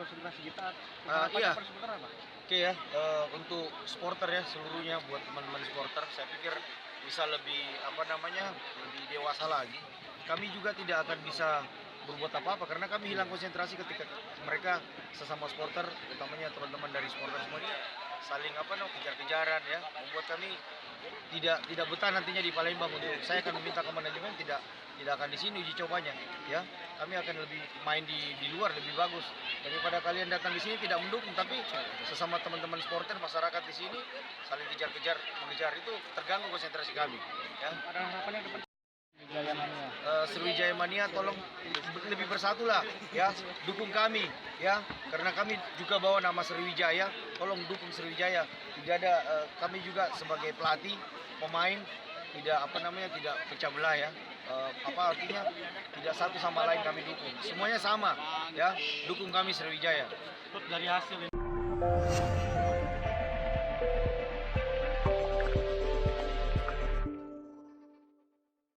konsentrasi kita. Iya. Supporter apa? Oke ya, untuk supporter ya seluruhnya, buat teman-teman supporter, saya pikir bisa lebih lebih dewasa lagi. Kami juga tidak akan bisa berbuat apa-apa karena kami hilang konsentrasi ketika mereka sesama supporter, utamanya teman-teman dari supporter semua ini saling kejar-kejaran ya, membuat kami tidak betah nantinya di Palembang. Untuk saya akan meminta ke manajemen tidak akan di sini uji cobanya ya. Kami akan lebih main di luar lebih bagus daripada kalian datang di sini tidak mendukung, tapi sesama teman-teman supporter masyarakat di sini saling kejar-kejar mengejar, itu terganggu konsentrasi kami ya. Ada harapannya depan Sriwijaya Mania. Sriwijaya Mania tolong lebih bersatu lah ya, dukung kami ya, karena kami juga bawa nama Sriwijaya, tolong dukung Sriwijaya. Tidak ada kami juga sebagai pelatih, pemain tidak pecah belah ya. Artinya tidak satu sama lain, kami dukung semuanya sama ya, dukung kami Sriwijaya. Dari hasil ini